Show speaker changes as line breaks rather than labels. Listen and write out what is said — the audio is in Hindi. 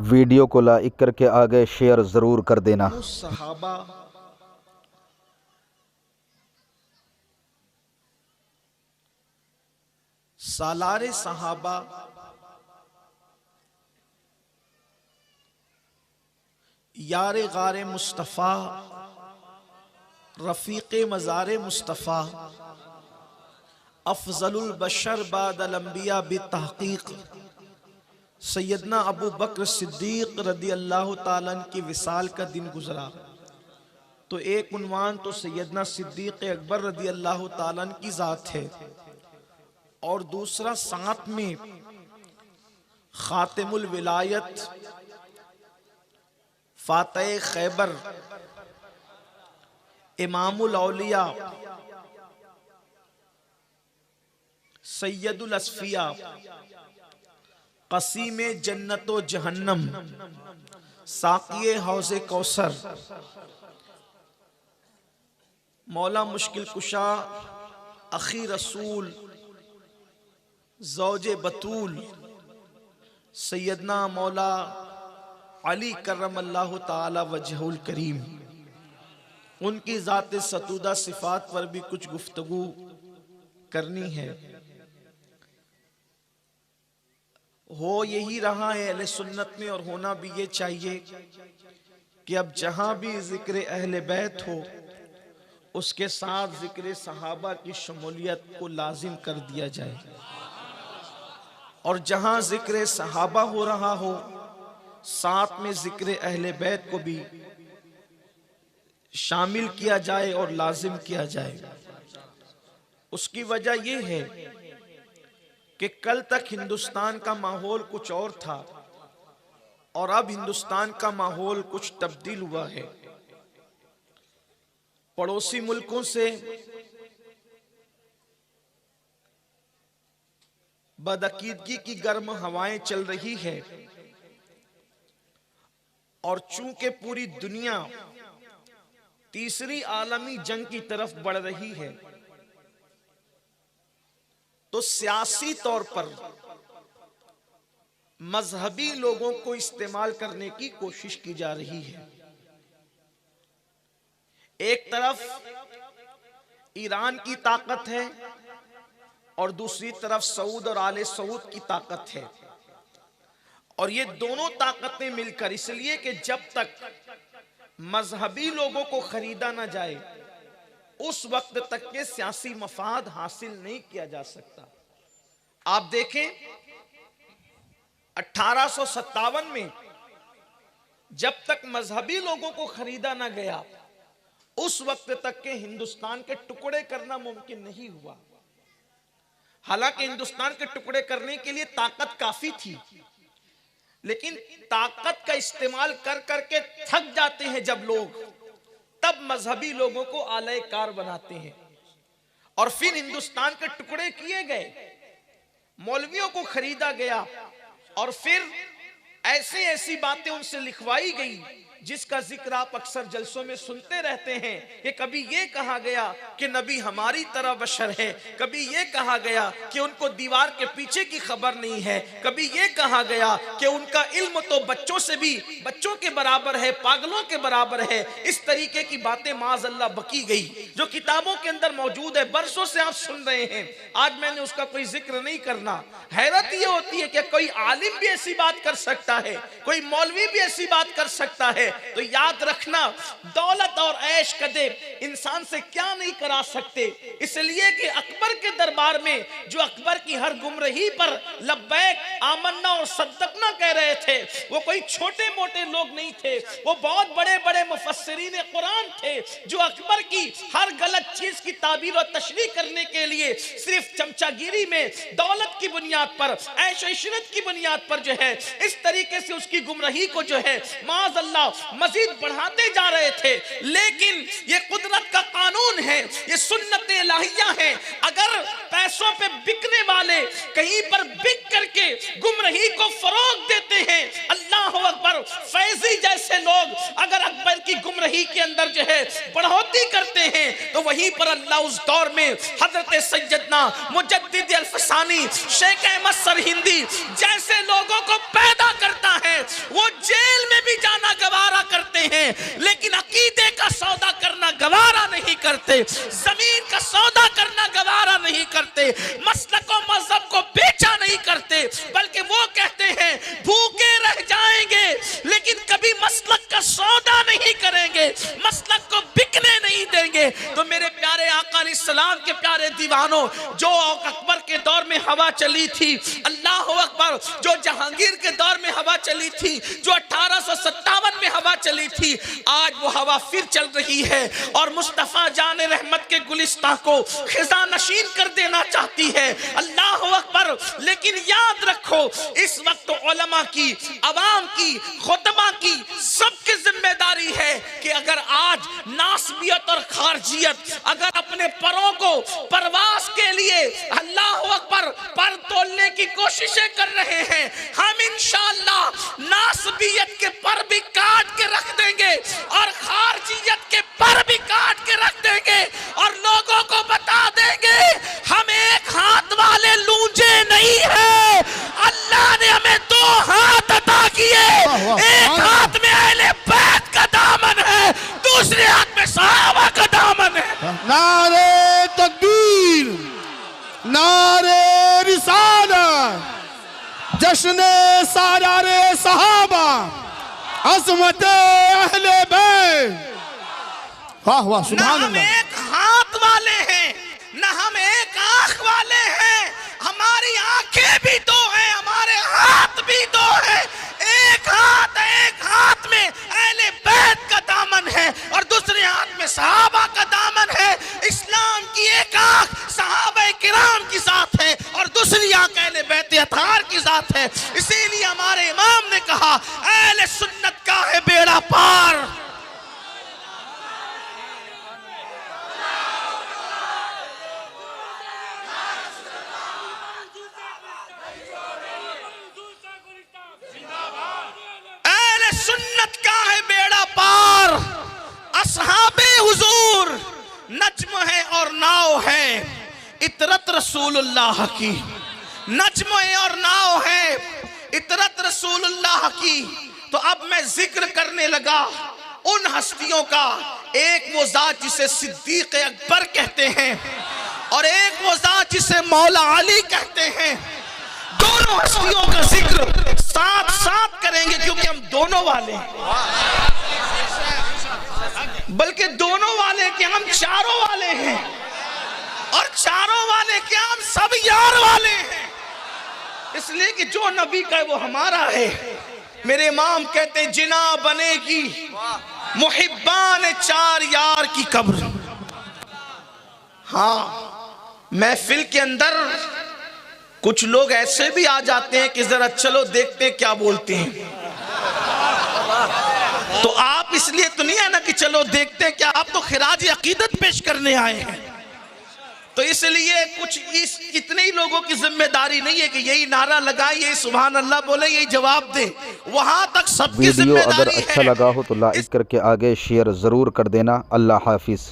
वीडियो को लाइक करके आगे शेयर ज़रूर कर देना।
सहाबा सालारे सहाबा यारे गारे मुस्तफ़ा रफ़ीक़े मज़ारे मुस्तफ़ा अफ़ज़लुल बशर बादल अंबिया बितहक़ीक़ सैयदना अबू बकर सिद्दीक़ रदी अल्लाह ताला अन्हु की विसाल का दिन गुजरा। तो एक उन्वान तो सैयदना सिद्दीक़ अकबर रदी अल्लाह ताला अन्हु की ज़ात है और दूसरा साथ में खातिमुल विलायत फातह खैबर इमामुल औलिया सैयदुल अस्फिया क़सीम जन्नतो जहन्नम साक़िए हौज़े कौसर मौला मुश्किल कुशा अखी रसूल ज़ौजे बतूल सैयदना मौला अली करमल्लाहु ताला वजहुल करीम, उनकी ज़ात सतूदा सिफ़ात पर भी कुछ गुफ्तगू करनी है। हो यही रहा है अहले सुन्नत में और होना भी ये चाहिए कि अब जहां भी जिक्र अहले बैत हो उसके साथ जिक्र सहाबा की शमूलियत को लाजिम कर दिया जाए और जहां जिक्र सहाबा हो रहा हो साथ में जिक्र अहले बैत को भी शामिल किया जाए और लाजिम किया जाए। उसकी वजह यह है कि कल तक हिंदुस्तान का माहौल कुछ और था और अब हिंदुस्तान का माहौल कुछ तब्दील हुआ है। पड़ोसी मुल्कों से बदअकीदगी की गर्म हवाएं चल रही है और चूंकि पूरी दुनिया तीसरी आलमी जंग की तरफ बढ़ रही है तो सियासी तौर पर मजहबी लोगों को इस्तेमाल करने की कोशिश की जा रही है। एक तरफ ईरान की ताकत है और दूसरी तरफ सऊद और आले सऊद की ताकत है और ये दोनों ताकतें मिलकर, इसलिए कि जब तक मजहबी लोगों को खरीदा ना जाए उस वक्त तक के सियासी मफाद हासिल नहीं किया जा सकता। आप देखें 1857 में जब तक मजहबी लोगों को खरीदा ना गया उस वक्त तक के हिंदुस्तान के टुकड़े करना मुमकिन नहीं हुआ। हालांकि हिंदुस्तान के टुकड़े करने के लिए ताकत काफी थी, लेकिन ताकत का इस्तेमाल कर करके थक जाते हैं जब लोग, तब मजहबी लोगों को आले कार बनाते हैं और फिर हिंदुस्तान के टुकड़े किए गए, मौलवियों को खरीदा गया और फिर ऐसी ऐसी बातें उनसे लिखवाई गई जिसका जिक्र आप अक्सर जलसों में सुनते रहते हैं कि कभी ये कहा गया कि नबी हमारी तरह बशर है, कभी ये कहा गया कि उनको दीवार के पीछे की खबर नहीं है, कभी ये कहा गया कि उनका इल्म तो बच्चों से भी बच्चों के बराबर है, पागलों के बराबर है। इस तरीके की बातें माज़अल्लाह बकी गई जो किताबों के अंदर मौजूद है, बरसों से आप सुन रहे हैं। आज मैंने उसका कोई जिक्र नहीं करना। हैरत ये होती है कि कोई आलिम भी ऐसी बात कर सकता है, कोई मौलवी भी ऐसी बात कर सकता है। तो याद रखना, दौलत और ऐश कदे इंसान से क्या नहीं करा सकते। इसलिए कि अकबर के दरबार में जो अकबर की हर गुमराही पर लब्बैक आमन्ना और सद्दकना कह रहे थे, वो कोई छोटे मोटे लोग नहीं थे, वो बहुत बड़े बड़े मुफस्सिरीन कुरान थे जो अकबर की हर गलत चीज की ताबीर और तशरीह करने के लिए सिर्फ चमचागिरी में दौलत की बुनियाद पर, ऐश इशरत की बुनियाद पर जो है इस तरीके से उसकी गुमराही को जो है माज़अल्लाह मजीद बढ़ाते जा रहे थे। लेकिन ये कुदरत का कानून है, ये सुन्नत इलाहिया है। अगर पैसों पे बिकने वाले कहीं पर बिक करके गुमराही को फरोग देते हैं, अल्लाह अकबर, फैजी जैसे लोग अगर अकबर की गुमराही के अंदर जो है बढ़ोतरी करते हैं, तो वहीं पर अल्लाह उस दौर में हजरत सैयदना मुजद्दिद अल्फसानी शेख अहमद सरहिंदी जैसे लोगों को पैदा करता है। वो जेल में भी जाना गवारा करते हैं, लेकिन अकीदे का सौदा करना गवारा नहीं करते, जमीन का सौदा करना गवारा नहीं करते, मसलक और मजहब को बेचा नहीं करते, बल्कि वो कहते हैं भूखे रह जाएंगे लेकिन कभी मसलक का सौदा नहीं करेंगे, मसलक को बिकने नहीं देंगे। तो मेरे प्यारे आका अलैहिस्सलाम के प्यारे दीवानों, जो अकबर के दौर में हवा चली थी, अल्लाह अकबर, जो जहांगीर के दौर में हवा चली थी, जो 1857 में हवा चली थी, आज वो हवा फिर चल रही है और मुस्तफा जान रहमत के गुलिस्तां को खिजा नशीन कर देना चाहती है। अल्लाह अकबर। लेकिन याद रखो, इस वक्त उलमा की, अवाम की, खुतबा की, सबकी जिम्मेदारी है कि अगर आज नासबियत और खारजियत अगर अपने परों को परवास के लिए अल्लाह अकबर पर तोलने की कोशिशें कर रहे हैं, हम इंशाअल्लाह नासबियत के पर भी काट के रख देंगे और खारजियत के पर भी काट के रख देंगे और लोगों को बता देंगे हम एक हाथ वाले लूंजे नहीं है। अल्लाह ने हमें 2 हाथ अता किए, एक हाथ में अहले बैत का दामन है, दूसरे हाथ में सहाबा का दामन है।
नारे तकबीर, नारे रिसालत, जश्ने सारारे सहाबा, अज़मते अहले बैत। वाह वाह,
ना
सुभान
हम
अल्लाह।
एक हाथ वाले हैं, ना हम एक आंख वाले हैं, हमारी आंखें भी 2 हैं, हमारे हाथ भी 2 हैं। एक हाथ में अहले बैत का दामन है और दूसरे हाथ में सहाबा का दामन है। इस्लाम की एक आंख सहाबा किराम के साथ है और दूसरी आंख अहले बैत अतहार के साथ है। इसीलिए हमारे इमाम ने कहा अहले सुन्नत का है बेड़ा पार। सुन्नत का है बेड़ा पार, असहाबे हुजूर नज्म है और नाव है, इतरत रसूलुल्लाह की। नज्म है और नाव है, इतरत रसूलुल्लाह की। तो अब मैं जिक्र करने लगा उन हस्तियों का, एक वो जात जिसे सिद्दीक अकबर कहते हैं और एक वो जात जिसे मौला अली कहते हैं। दोनों हस्तियों का जिक्र साथ साथ करेंगे क्योंकि हम दोनों वाले हैं, बल्कि दोनों वाले के हम चारों वाले हैं और चारों वाले के हम सब यार वाले हैं। इसलिए कि जो नबी का है वो हमारा है। मेरे इमाम कहते हैं जिना बनेगी मुहिब्बान 4 यार की कब्र। हाँ, महफिल के अंदर कुछ लोग ऐसे भी आ जाते हैं कि जरा चलो देखते क्या बोलते हैं। तो आप इसलिए तो नहीं है ना कि चलो देखते क्या, आप तो खिराज अकीदत पेश करने आए हैं। तो इसलिए कुछ इतने ही लोगों की जिम्मेदारी नहीं है कि यही नारा लगाए, यही सुभान अल्लाह बोले, यही जवाब दे। वहां तक सबकी
वीडियो अगर
जिम्मेदारी
अच्छा
है।
लगा हो तो लाइक करके आगे शेयर ज़रूर कर देना। अल्लाह हाफिज़।